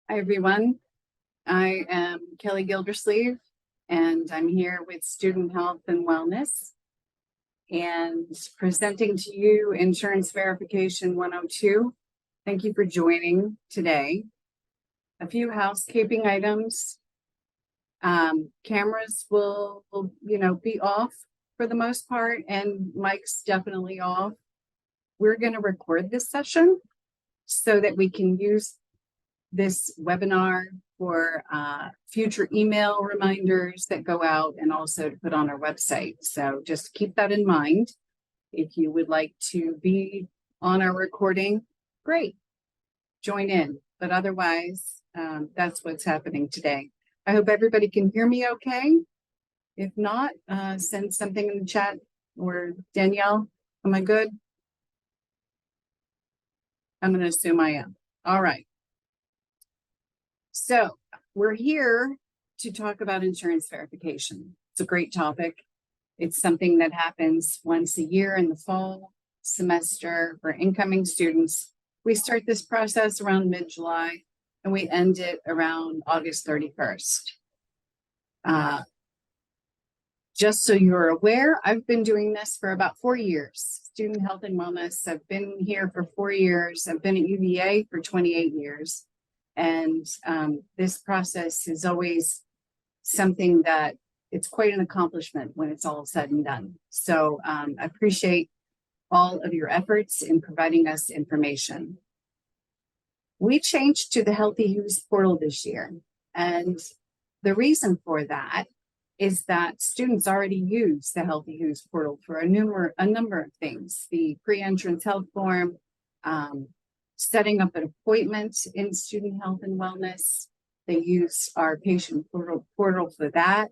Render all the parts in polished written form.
Hi, everyone. I am Kellie Gildersleeve, and I'm here with Student Health and Wellness and presenting to you Insurance Verification 102. Thank you for joining today. A few housekeeping items. Cameras will be off for the most part, and mics definitely off. We're going to record this session so that we can use this webinar for future email reminders that go out and also to put on our website. So just keep that in mind. If you would like to be on our recording, great, join in. But otherwise, that's what's happening today. I hope everybody can hear me okay. If not, send something in the chat, or Danielle, am I good? I'm going to assume I am. All right. So we're here to talk about insurance verification. It's a great topic. It's something that happens once a year in the fall semester for incoming students. We start this process around mid-July and we end it around August 31st. Just so you're aware, I've been doing this for about 4 years. Student Health and Wellness, I've been here for 4 years. I've been at UVA for 28 years. And this process is always something that it's quite an accomplishment when it's all said and done. So I appreciate all of your efforts in providing us information. We changed to the Healthy Who's portal this year. And the reason for that is that students already use the Healthy Who's portal for a number of things. The pre-entrance health form, setting up an appointment in Student Health and Wellness. They use our patient portal for that.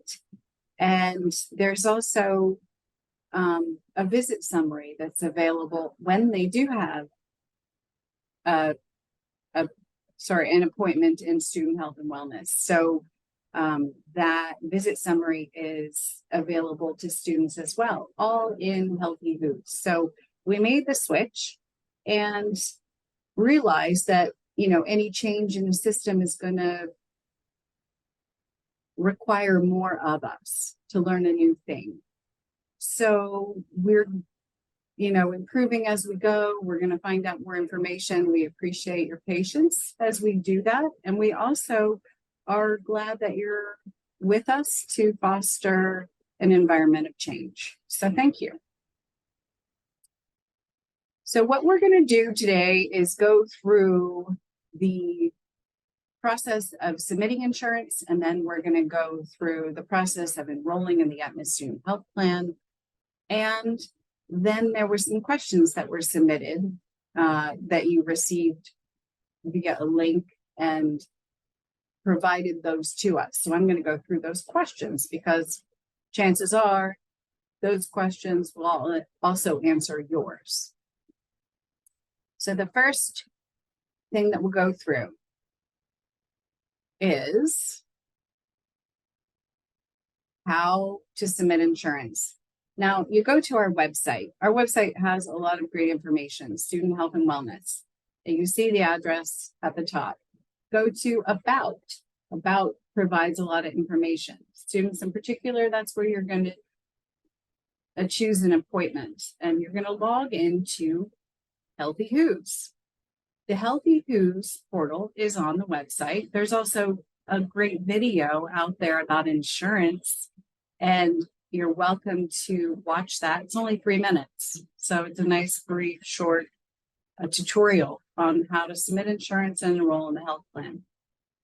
And there's also a visit summary that's available when they do have an appointment in Student Health and Wellness. So that visit summary is available to students as well, all in Healthy Who's. So we made the switch and realized that, any change in the system is going to require more of us to learn a new thing. So we're, improving as we go. We're going to find out more information. We appreciate your patience as we do that. And we also are glad that you're with us to foster an environment of change. So thank you. So what we're going to do today is go through the process of submitting insurance, and then we're going to go through the process of enrolling in the Aetna Student Health Plan. And then there were some questions that were submitted that you received via a link and provided those to us. So I'm going to go through those questions because chances are those questions will also answer yours. So the first thing that we'll go through is how to submit insurance. Now, you go to our website. Our website has a lot of great information, Student Health and Wellness. And you see the address at the top. Go to About. About provides a lot of information. Students in particular, that's where you're going to choose an appointment. And you're going to log into Healthy Who's. The Healthy Who's portal is on the website. There's also a great video out there about insurance, and you're welcome to watch that. It's only 3 minutes. So it's a nice, brief, short tutorial on how to submit insurance and enroll in the health plan.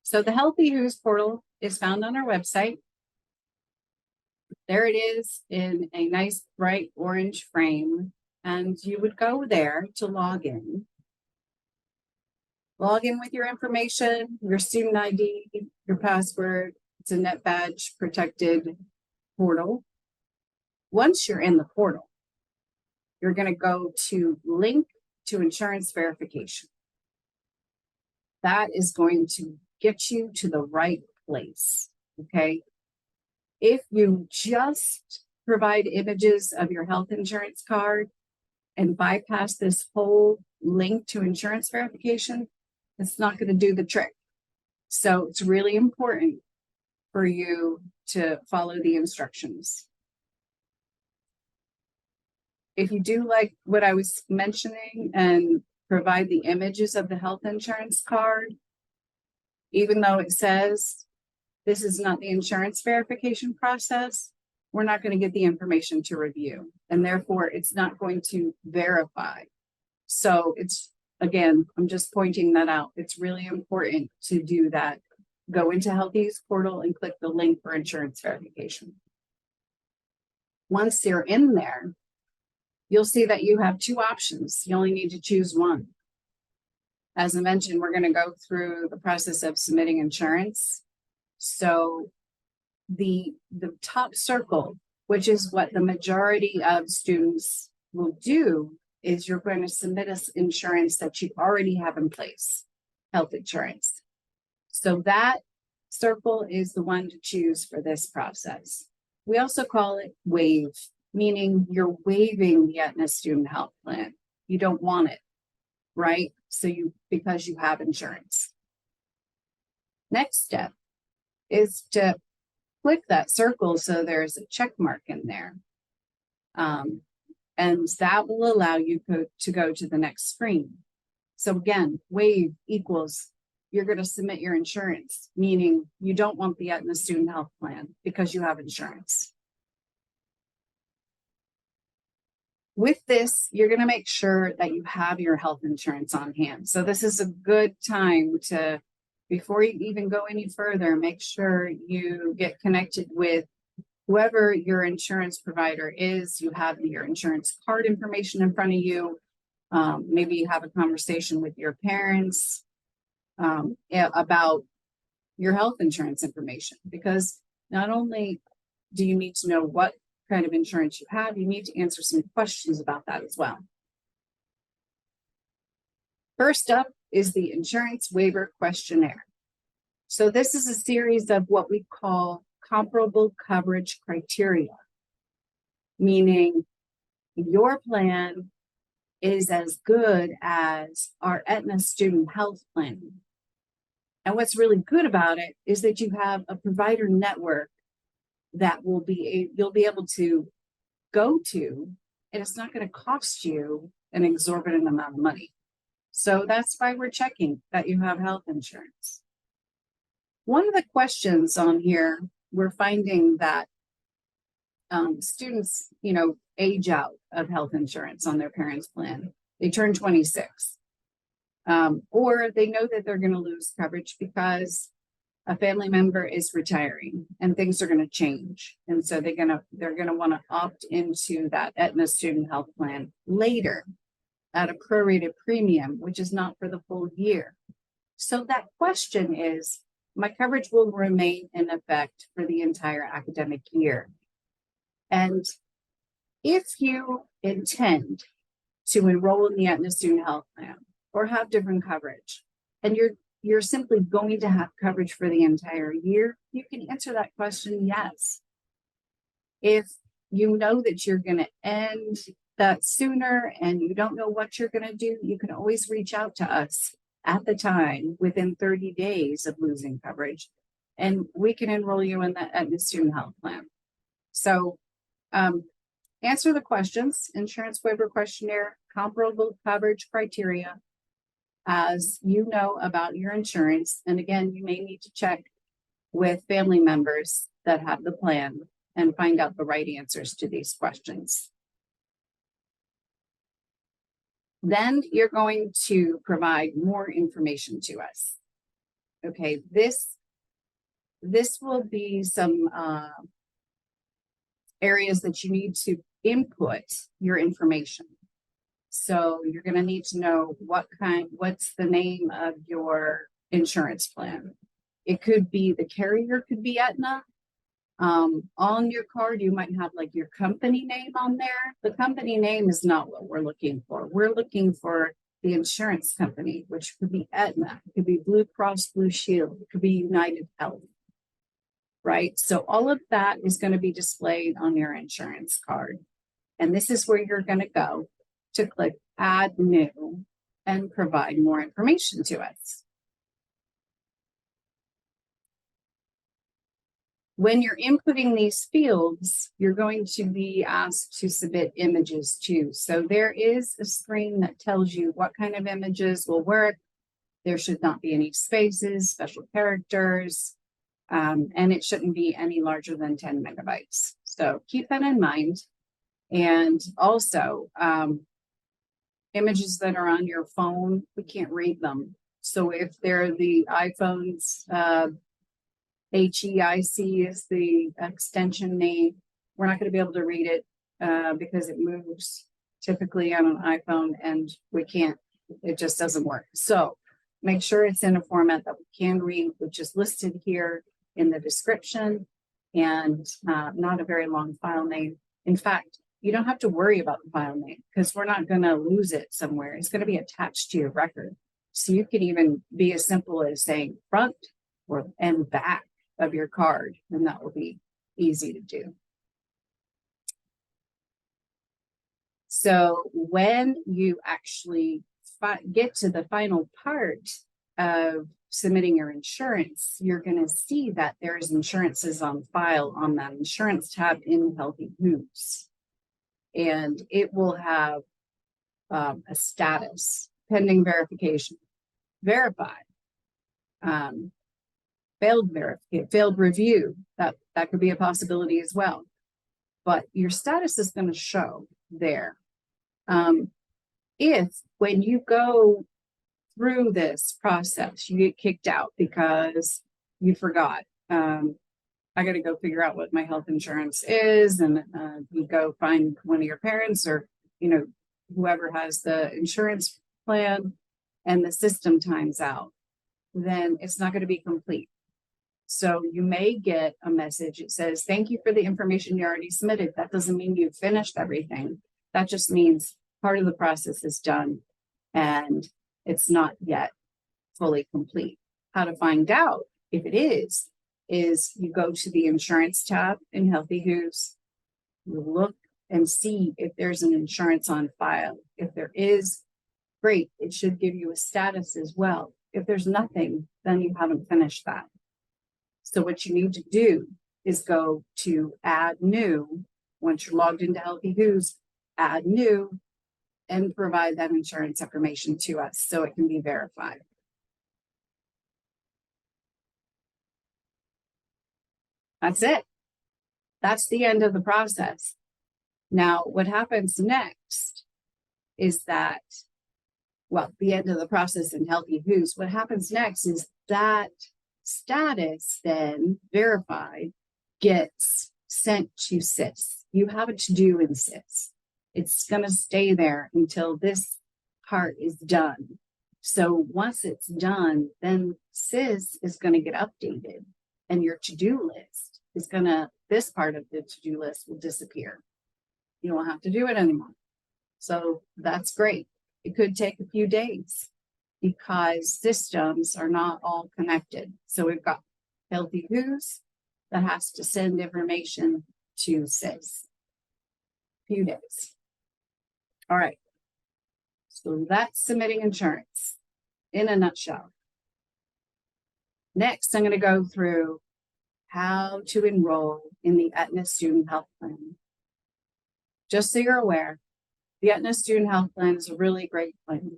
So the Healthy Who's portal is found on our website. There it is in a nice bright orange frame. And you would go there to log in. Log in with your information, your student ID, your password. It's a net badge protected portal. Once you're in the portal, you're going to go to link to insurance verification. That is going to get you to the right place, okay? If you just provide images of your health insurance card and bypass this whole link to insurance verification, it's not going to do the trick. So it's really important for you to follow the instructions. If you do like what I was mentioning and provide the images of the health insurance card, even though it says this is not the insurance verification process, we're not going to get the information to review, and therefore it's not going to verify. So it's, again, I'm just pointing that out. It's really important to do that. Go into Healthy's portal and click the link for insurance verification. Once you're in there, you'll see that you have two options. You only need to choose one. As I mentioned, we're going to go through the process of submitting insurance. So the top circle, which is what the majority of students will do, is you're going to submit us insurance that you already have in place, health insurance. So that circle is the one to choose for this process. We also call it waive, meaning you're waiving the Aetna Student Health Plan. You don't want it, right? So because you have insurance. Next step is to click that circle so there's a check mark in there. And that will allow you to go to the next screen. So again, waive equals you're going to submit your insurance, meaning you don't want the Aetna Student Health Plan because you have insurance. With this, you're going to make sure that you have your health insurance on hand. So this is a good time to, before you even go any further, make sure you get connected with whoever your insurance provider is. You have your insurance card information in front of you. Maybe you have a conversation with your parents about your health insurance information, because not only do you need to know what kind of insurance you have, you need to answer some questions about that as well. First up is the insurance waiver questionnaire. So this is a series of what we call comparable coverage criteria, meaning your plan is as good as our Aetna Student Health Plan. And what's really good about it is that you have a provider network that you'll be able to go to, and it's not going to cost you an exorbitant amount of money. So that's why we're checking that you have health insurance. One of the questions on here, we're finding that students, age out of health insurance on their parents' plan. They turn 26. Or they know that they're going to lose coverage because a family member is retiring and things are going to change. And so they're going to want to opt into that Aetna Student Health Plan later at a prorated premium, which is not for the full year. So that question is, my coverage will remain in effect for the entire academic year. And if you intend to enroll in the Aetna Student Health Plan or have different coverage, and you're simply going to have coverage for the entire year, you can answer that question yes. If you know that you're going to end that sooner and you don't know what you're going to do, you can always reach out to us at the time within 30 days of losing coverage, and we can enroll you in the Aetna Student Health Plan. So answer the questions, insurance waiver questionnaire, comparable coverage criteria, as you know about your insurance. And again, you may need to check with family members that have the plan and find out the right answers to these questions. Then you're going to provide more information to us. Okay, this will be some areas that you need to input your information. So you're going to need to know what's the name of your insurance plan. It could be, the carrier could be Aetna. On your card, you might have like your company name on there. The company name is not what we're looking for. We're looking for the insurance company, which could be Aetna, it could be Blue Cross Blue Shield, it could be United Health, right? So all of that is going to be displayed on your insurance card. And this is where you're going to go to click Add New and provide more information to us. When you're inputting these fields, you're going to be asked to submit images too. So there is a screen that tells you what kind of images will work. There should not be any spaces, special characters, and it shouldn't be any larger than 10 megabytes. So keep that in mind. And also, images that are on your phone, we can't read them. So if they're the iPhones, HEIC is the extension name, we're not going to be able to read it because it moves typically on an iPhone and we can't, it just doesn't work. So make sure it's in a format that we can read, which is listed here in the description, and not a very long file name. In fact, you don't have to worry about the file name because we're not going to lose it somewhere. It's going to be attached to your record. So you can even be as simple as saying front and back of your card, and that will be easy to do. So when you actually get to the final part of submitting your insurance, you're going to see that there's insurances on file on that insurance tab in Healthy Who's. And it will have a status, pending verification, verified, failed review. That could be a possibility as well. But your status is going to show there. If when you go through this process, you get kicked out because you forgot, I got to go figure out what my health insurance is, and you go find one of your parents or, whoever has the insurance plan, and the system times out, then it's not going to be complete. So you may get a message. It says, thank you for the information you already submitted. That doesn't mean you've finished everything. That just means part of the process is done and it's not yet fully complete. How to find out if it is you go to the insurance tab in Healthy Who's, you look and see if there's an insurance on file. If there is, great, it should give you a status as well. If there's nothing, then you haven't finished that. So what you need to do is go to add new. Once you're logged into Healthy Who's, add new and provide that insurance information to us so it can be verified. That's it. That's the end of the process. Now, what happens next is that, well, the end of the process in Healthy Who's, what happens next is that status then verified gets sent to SIS. You have a to-do in SIS. It's going to stay there until this part is done. So once it's done, then SIS is going to get updated and your to-do list is going to, this part of the to-do list will disappear. You won't have to do it anymore. So that's great. It could take a few days because systems are not all connected. So we've got Healthy Who's that has to send information to SIS. A few days. All right. So that's submitting insurance in a nutshell. Next, I'm going to go through how to enroll in the Aetna Student Health Plan. Just so you're aware, the Aetna Student Health Plan is a really great plan.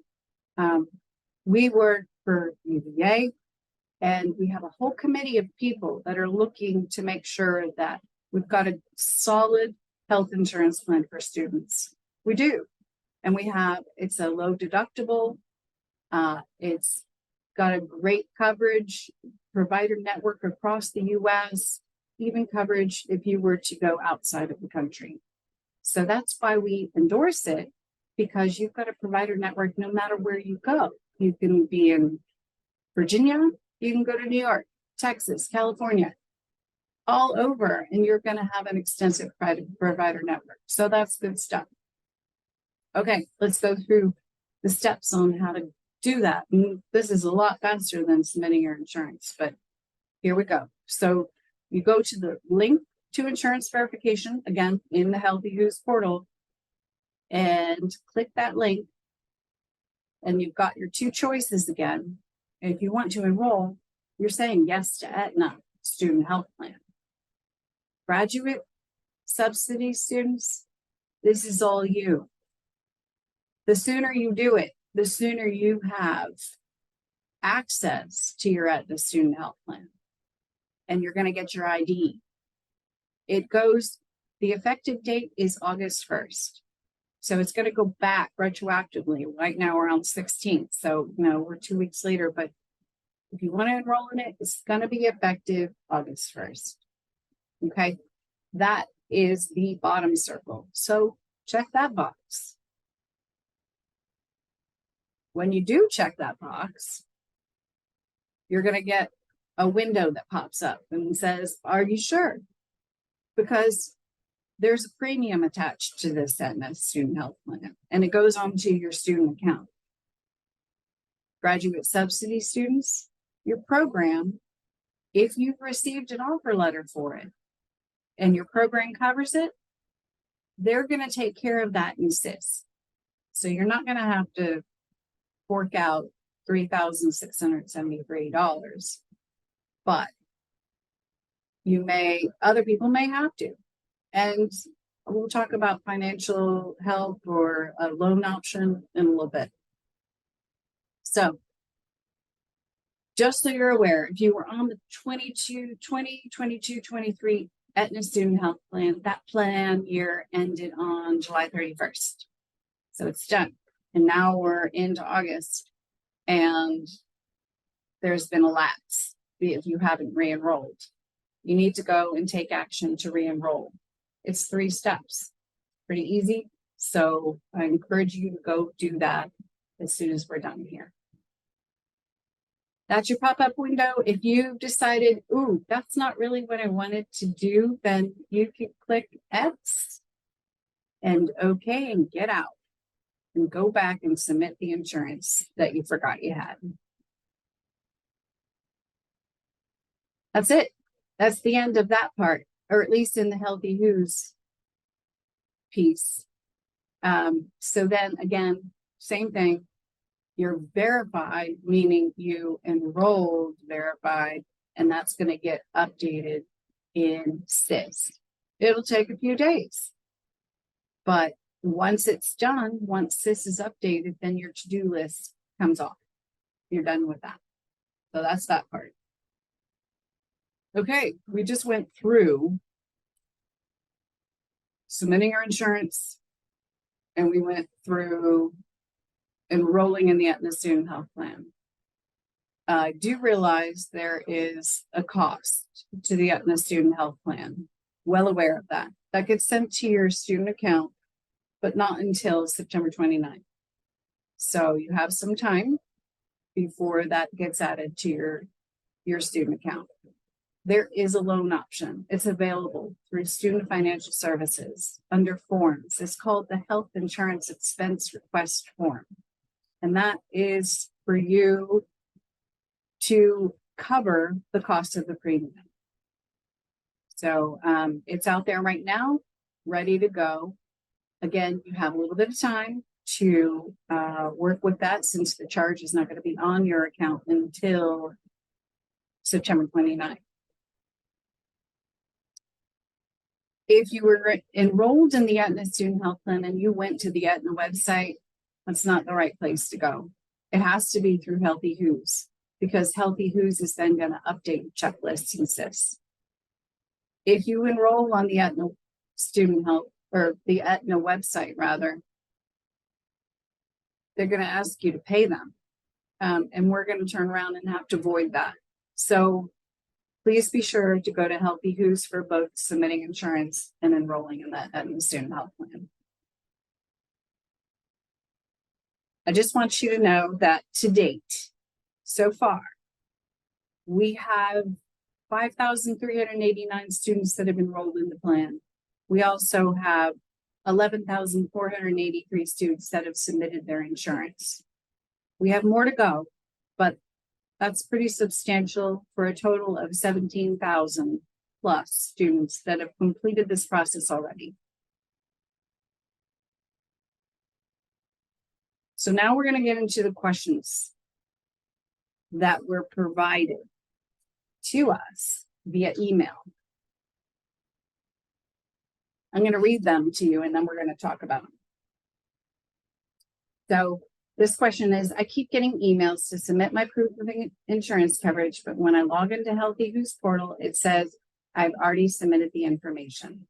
We work for UVA, and we have a whole committee of people that are looking to make sure that we've got a solid health insurance plan for students. We do. And it's a low deductible. It's got a great coverage, provider network across the US, even coverage if you were to go outside of the country. So that's why we endorse it, because you've got a provider network no matter where you go. You can be in Virginia, you can go to New York, Texas, California, all over, and you're going to have an extensive provider network. So that's good stuff. Okay, let's go through the steps on how to do that. And this is a lot faster than submitting your insurance, but here we go. So you go to the link to insurance verification, again, in the Healthy Who's portal, and click that link. And you've got your two choices again. And if you want to enroll, you're saying yes to Aetna Student Health Plan. Graduate subsidy students, this is all you. The sooner you do it, the sooner you have access to your Aetna Student Health Plan. And you're going to get your ID. The effective date is August 1st. So it's going to go back retroactively. Right now we're on the 16th. So, we're 2 weeks later, but if you want to enroll in it, it's going to be effective August 1st. Okay. That is the bottom circle. So check that box. When you do check that box, you're going to get a window that pops up and says, are you sure? Because there's a premium attached to this Aetna Student Health Plan, and it goes onto your student account. Graduate subsidy students, your program, if you've received an offer letter for it and your program covers it, they're going to take care of that in SIS. So you're not going to have to fork out $3,673, but other people may have to. And we'll talk about financial help or a loan option in a little bit. So just so you're aware, if you were on the 2022-23 Aetna Student Health Plan, that plan year ended on July 31st. So it's done. And now we're into August and there's been a lapse if you haven't re-enrolled. You need to go and take action to re-enroll. It's 3 steps, pretty easy. So I encourage you to go do that as soon as we're done here. That's your pop-up window. If you've decided, ooh, that's not really what I wanted to do, then you can click X and OK and get out and go back and submit the insurance that you forgot you had. That's it. That's the end of that part, or at least in the Healthy Who's piece. So then again, same thing. You're verified, meaning you enrolled, verified, and that's going to get updated in SIS. It'll take a few days, but once it's done, once SIS is updated, then your to-do list comes off. You're done with that. So that's that part. Okay, we just went through submitting our insurance, and we went through enrolling in the Aetna Student Health Plan. I do realize there is a cost to the Aetna Student Health Plan. Well aware of that. That gets sent to your student account, but not until September 29th. So you have some time before that gets added to your student account. There is a loan option. It's available through Student Financial Services under forms. It's called the Health Insurance Expense Request Form. And that is for you to cover the cost of the premium. So it's out there right now, ready to go. Again, you have a little bit of time to work with that, since the charge is not going to be on your account until September 29th. If you were enrolled in the Aetna Student Health Plan and you went to the Aetna website, that's not the right place to go. It has to be through Healthy Who's, because Healthy Who's is then going to update checklists and SIS. If you enroll on the Aetna Student Health, or the Aetna website rather, they're going to ask you to pay them. And we're going to turn around and have to void that. So please be sure to go to Healthy Who's for both submitting insurance and enrolling in the Aetna Student Health Plan. I just want you to know that to date, so far, we have 5,389 students that have enrolled in the plan. We also have 11,483 students that have submitted their insurance. We have more to go, but that's pretty substantial for a total of 17,000 plus students that have completed this process already. So now we're going to get into the questions that were provided to us via email. I'm going to read them to you and then we're going to talk about them. So this question is, I keep getting emails to submit my proof of insurance coverage, but when I log into Healthy Who's portal, it says I've already submitted the information.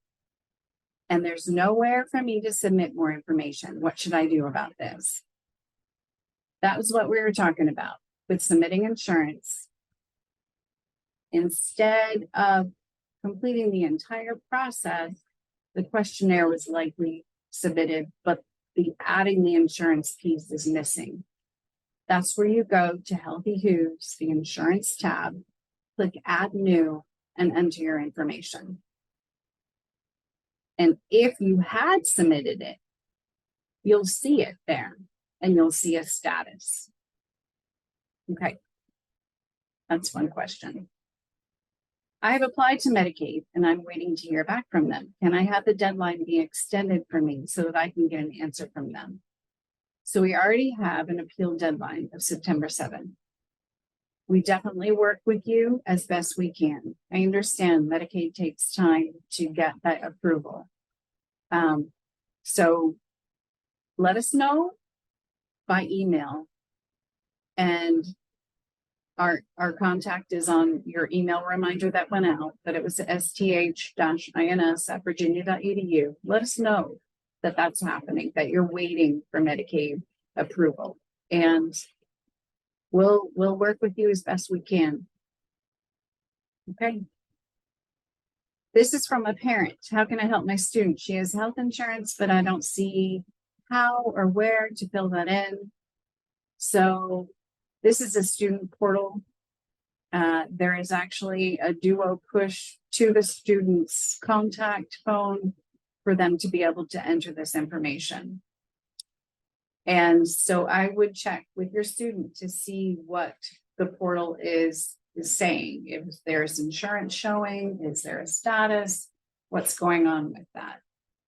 And there's nowhere for me to submit more information. What should I do about this? That was what we were talking about with submitting insurance. Instead of completing the entire process, the questionnaire was likely submitted, but the adding the insurance piece is missing. That's where you go to Healthy Who's, the insurance tab, click Add New, and enter your information. And if you had submitted it, you'll see it there and you'll see a status. Okay, that's one question. I have applied to Medicaid and I'm waiting to hear back from them. Can I have the deadline be extended for me so that I can get an answer from them? So we already have an appeal deadline of September 7th. We definitely work with you as best we can. I understand Medicaid takes time to get that approval. So let us know by email, and our contact is on your email reminder that went out, that it was sth-ins@virginia.edu. Let us know that that's happening, that you're waiting for Medicaid approval, and we'll work with you as best we can. Okay. This is from a parent. How can I help my student? She has health insurance, but I don't see how or where to fill that in. So this is a student portal. There is actually a duo push to the student's contact phone for them to be able to enter this information. And so I would check with your student to see what the portal is saying. If there's insurance showing, is there a status? What's going on with that?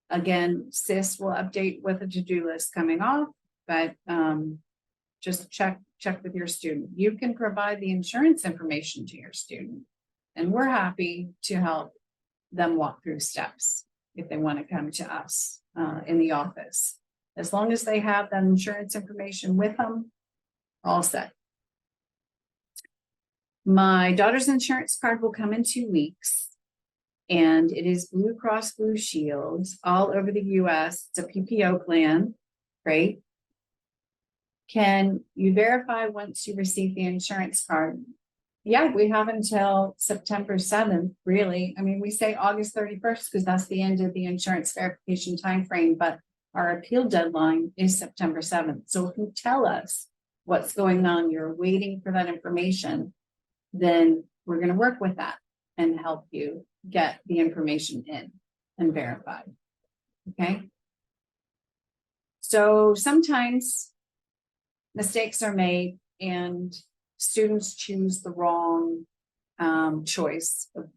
Again, SIS will update with a to-do list coming off, but just check with your student. You can provide the insurance information to your student, and we're happy to help them walk through steps if they want to come to us in the office. As long as they have that insurance information with them, all set. My daughter's insurance card will come in 2 weeks, and it is Blue Cross Blue Shield all over the US. It's a PPO plan, right? Can you verify once you receive the insurance card? Yeah, we have until September 7th, really. I mean, we say August 31st because that's the end of the insurance verification timeframe, but our appeal deadline is September 7th. So if you tell us what's going on, you're waiting for that information, then we're going to work with that and help you get the information in and verified. Okay. So sometimes mistakes are made and students choose the wrong choice of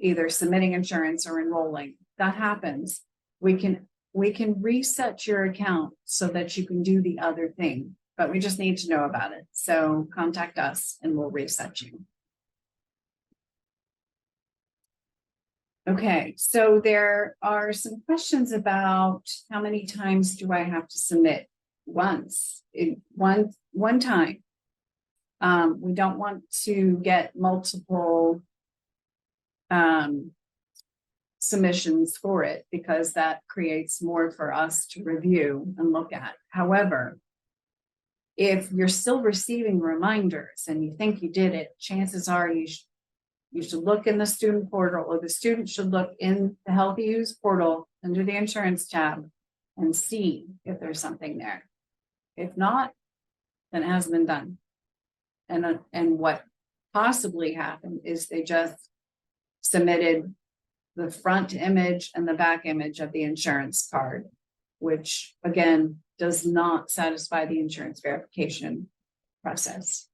either submitting insurance or enrolling. That happens. We can reset your account so that you can do the other thing, but we just need to know about it. So contact us and we'll reset you. Okay, so there are some questions about how many times do I have to submit? Once, one time. We don't want to get multiple submissions for it because that creates more for us to review and look at. However, if you're still receiving reminders and you think you did it, chances are you should look in the student portal, or the student should look in the Healthy Use portal under the insurance tab and see if there's something there. If not, then it hasn't been done. And what possibly happened is they just submitted the front image and the back image of the insurance card, which again does not satisfy the insurance verification process.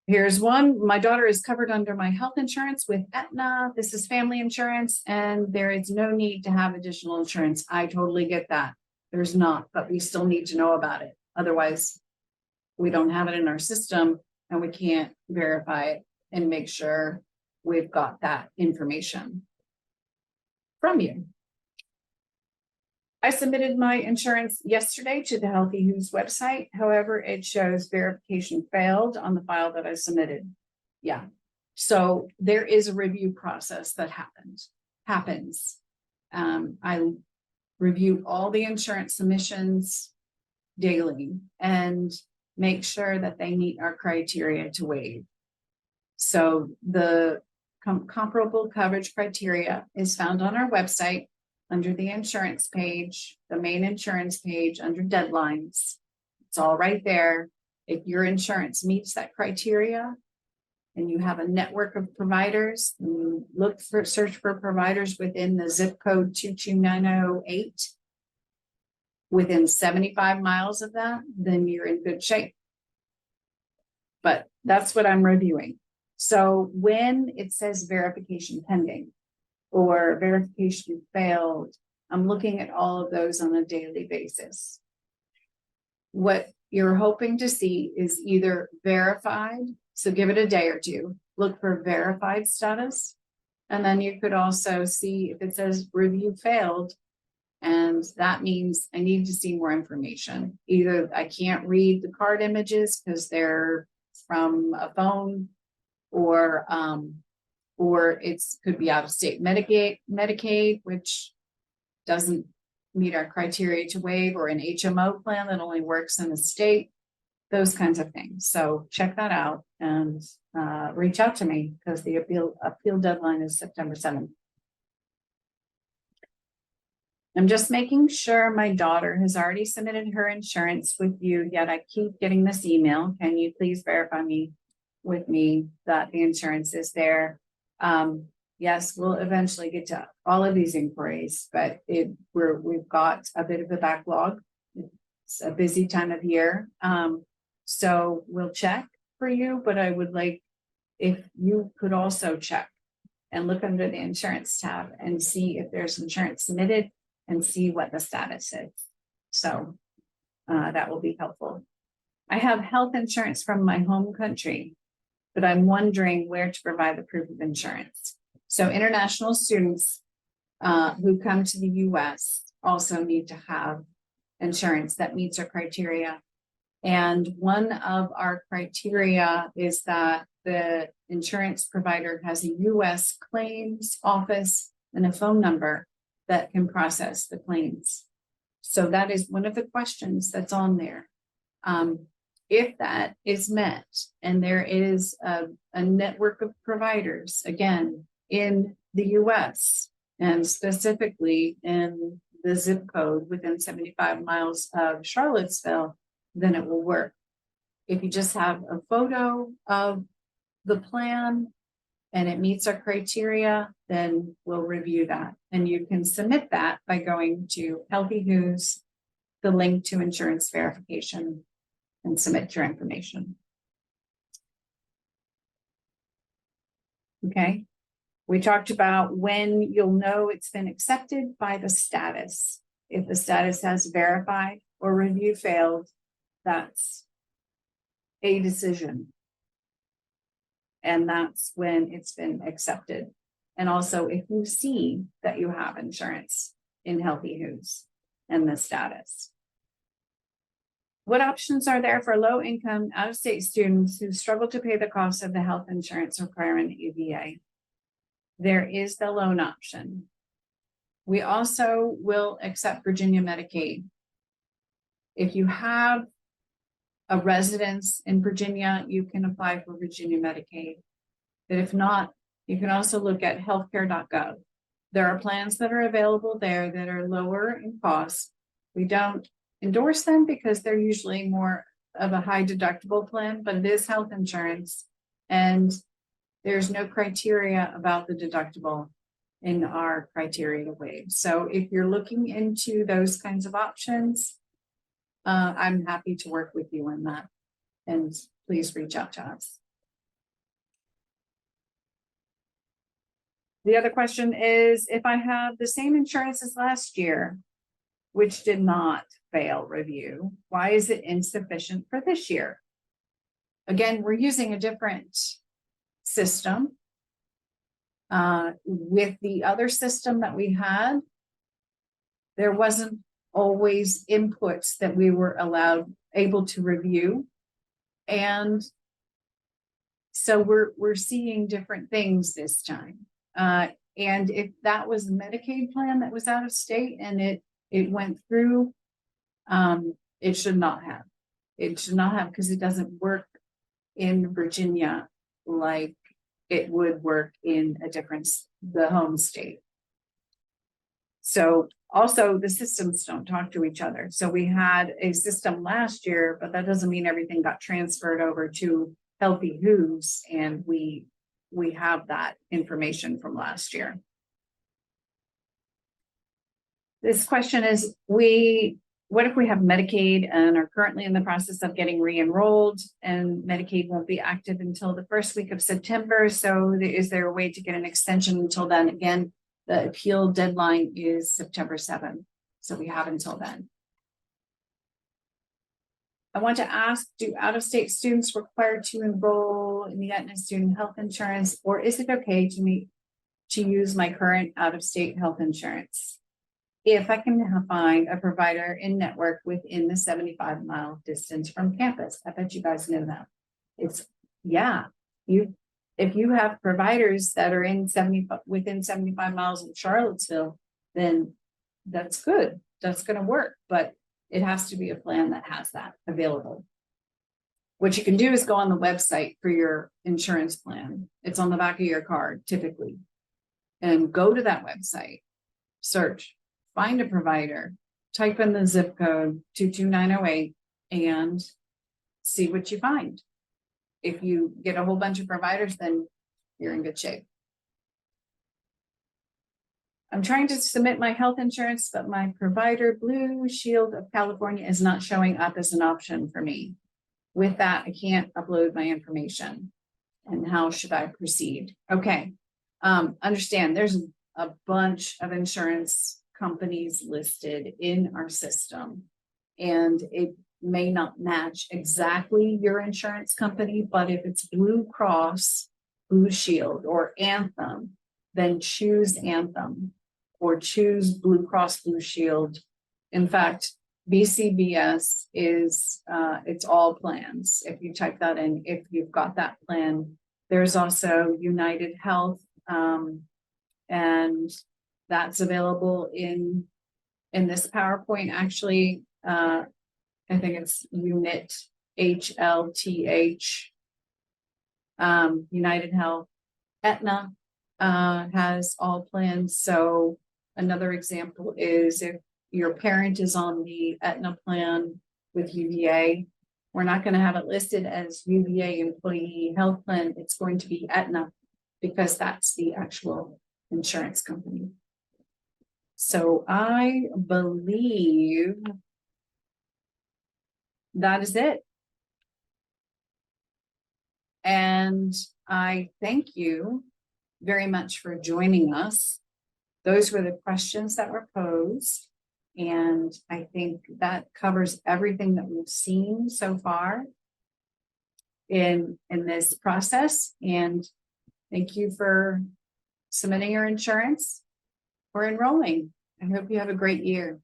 Here's one. My daughter is covered under my health insurance with Aetna. This is family insurance, and there is no need to have additional insurance. I totally get that. There's not, but we still need to know about it. Otherwise, we don't have it in our system and we can't verify it and make sure we've got that information. from you. I submitted my insurance yesterday to the Healthy Who's website. However, it shows verification failed on the file that I submitted. Yeah. So there is a review process that happens. I review all the insurance submissions daily and make sure that they meet our criteria to waive. So the comparable coverage criteria is found on our website under the insurance page, the main insurance page under deadlines. It's all right there. If your insurance meets that criteria and you have a network of providers, you search for providers within the zip code 22908, within 75 miles of that, then you're in good shape. But that's what I'm reviewing. So when it says verification pending or verification failed, I'm looking at all of those on a daily basis. What you're hoping to see is either verified, so give it a day or two, look for verified status, and then you could also see if it says review failed, and that means I need to see more information. Either I can't read the card images because they're from a phone, or it could be out of state Medicaid, which doesn't meet our criteria to waive, or an HMO plan that only works in a state, those kinds of things. So check that out and reach out to me because the appeal deadline is September 7th. I'm just making sure my daughter has already submitted her insurance with you, yet I keep getting this email. Can you please verify with me that the insurance is there? Yes, we'll eventually get to all of these inquiries, but we've got a bit of a backlog. It's a busy time of year. So we'll check for you, but I would like if you could also check and look under the insurance tab and see if there's insurance submitted and see what the status is. So that will be helpful. I have health insurance from my home country, but I'm wondering where to provide the proof of insurance. So international students who come to the US also need to have insurance that meets our criteria. And one of our criteria is that the insurance provider has a US claims office and a phone number that can process the claims. So that is one of the questions that's on there. If that is met and there is a network of providers, again, in the US and specifically in the zip code within 75 miles of Charlottesville, then it will work. If you just have a photo of the plan and it meets our criteria, then we'll review that. And you can submit that by going to Healthy Who's, the link to insurance verification, and submit your information. Okay. We talked about when you'll know it's been accepted by the status. If the status has verified or review failed, that's a decision. And that's when it's been accepted. And also if you see that you have insurance in Healthy Who's and the status. What options are there for low-income, out-of-state students who struggle to pay the cost of the health insurance requirement UVA? There is the loan option. We also will accept Virginia Medicaid. If you have a residence in Virginia, you can apply for Virginia Medicaid. But if not, you can also look at healthcare.gov. There are plans that are available there that are lower in cost. We don't endorse them because they're usually more of a high deductible plan, but it is health insurance and there's no criteria about the deductible in our criteria to waive. So if you're looking into those kinds of options, I'm happy to work with you on that, and please reach out to us. The other question is, if I have the same insurance as last year, which did not fail review, why is it insufficient for this year? Again, we're using a different system. With the other system that we had, there wasn't always inputs that we were able to review. And so we're seeing different things this time. And if that was a Medicaid plan that was out of state and it went through, it should not have. It should not have, because it doesn't work in Virginia like it would work in the home state. So also the systems don't talk to each other. So we had a system last year, but that doesn't mean everything got transferred over to Healthy Hooves, and we have that information from last year. This question is, what if we have Medicaid and are currently in the process of getting re-enrolled, and Medicaid won't be active until the first week of September? So is there a way to get an extension until then? Again, the appeal deadline is September 7th. So we have until then. I want to ask, do out-of-state students required to enroll in the Aetna Student Health Insurance, or is it okay to use my current out-of-state health insurance if I can find a provider in network within the 75-mile distance from campus? I bet you guys know that. If you have providers that are within 75 miles of Charlottesville, then that's good. That's going to work, but it has to be a plan that has that available. What you can do is go on the website for your insurance plan. It's on the back of your card typically, and go to that website, search, find a provider, type in the zip code 22908 and see what you find. If you get a whole bunch of providers, then you're in good shape. I'm trying to submit my health insurance, but my provider, Blue Shield of California, is not showing up as an option for me. With that, I can't upload my information. And how should I proceed? Okay. Understand there's a bunch of insurance companies listed in our system, and it may not match exactly your insurance company, but if it's Blue Cross, Blue Shield, or Anthem, then choose Anthem or choose Blue Cross Blue Shield. In fact, BCBS is it's all plans. If you type that in, if you've got that plan, there's also United Health, and that's available in this PowerPoint. Actually, I think it's Unit HLTH. United Health, Aetna has all plans. So another example is if your parent is on the Aetna plan with UVA, we're not going to have it listed as UVA Employee Health Plan. It's going to be Aetna because that's the actual insurance company. So I believe that is it. And I thank you very much for joining us. Those were the questions that were posed. And I think that covers everything that we've seen so far in this process. And thank you for submitting your insurance or enrolling. I hope you have a great year.